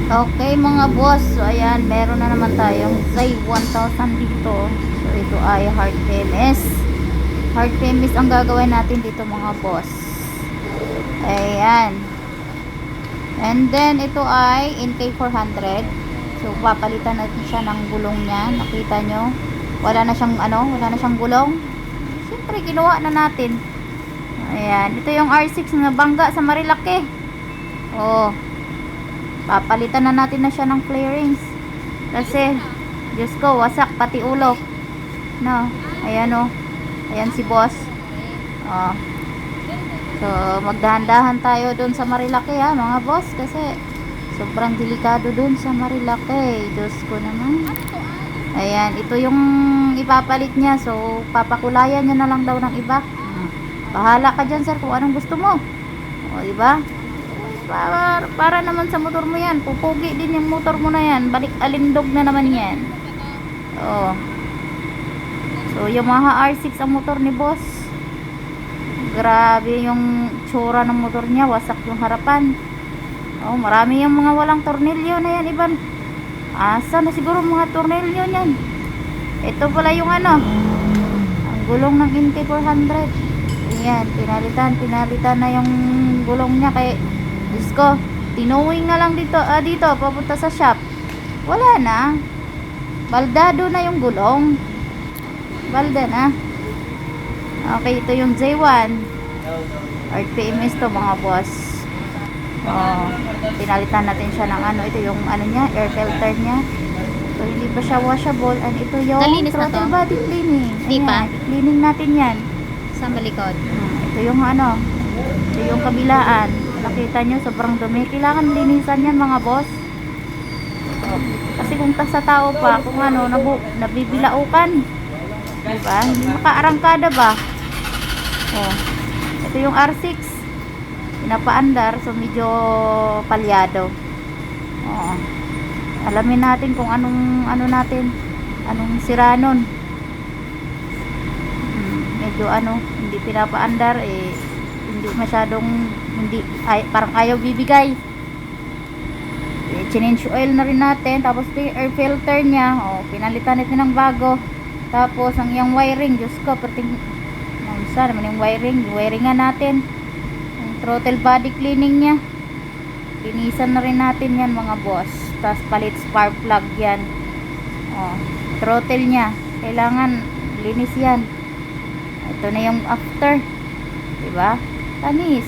Okay mga boss, so ayan, meron na naman tayong Zay 1000 dito. So ito ay hard PMS. Hard PMS ang gagawin natin dito mga boss. Ayan. And then ito ay NK400. So papalitan natin siya ng gulong niya. Nakita nyo? Wala na siyang gulong. Siyempre ginawa na natin. Ayan, ito yung R6 na bangga sa Marilaki. Oh. Papalitan na natin na siya ng clearings. Kasi, Diyos ko, wasak pati ulo. No, ayan o. Ayan si boss. Oh. So, magdahan-dahan tayo dun sa Marilaki ha, mga boss. Kasi, sobrang delikado dun sa Marilaki. Diyos ko naman. Ayan, ito yung ipapalit niya. So, papakulayan niya na lang daw ng iba. Bahala ka dyan, sir, kung anong gusto mo. O, diba? Para naman sa motor mo yan, pupugi din yung motor mo na yan, balik alindog na naman yan. So Yamaha R6 ang motor ni boss. Grabe yung tsura ng motor niya, wasak yung harapan. Marami yung mga walang tornilyo na yan, iban. Asa na siguro mga tornilyo niyan. Ito pala yung ang gulong ng NK400. Ayan, pinalitan na yung gulong niya kay Diyos ko, tinowing na lang dito, papunta sa shop. Wala na. Baldado na yung gulong. Balda na. Okay, ito yung J1. RPMS to mga boss. Pinalitan natin siya ng ito yung niya, air filter niya. So, hindi pa siya washable. And ito yung throttle body cleaning. Di pa? Cleaning natin yan. Sa balikod. Ito yung ito yung kabilaan. Nakita nyo, sobrang dumi. Kailangan linisan yan mga boss. Kasi kung sa tao pa, kung nabibilaukan. Diba? Hindi makaarangkada ba? Ito yung R6. Pinapaandar, so medyo palyado. Alamin natin kung anong anong sira nun. Medyo hindi pinapaandar hindi masyadong parang ayaw bibigay. Change oil na rin natin, tapos yung air filter niya pinalitan natin ng bago. Tapos ang yung wiring, Diyos ko, saan naman yung wiringan natin, yung throttle body cleaning niya, linisan na rin natin yan mga boss. Tapos palit spark plug yan. Throttle niya kailangan linis yan. Ito na yung after, diba? Tanis.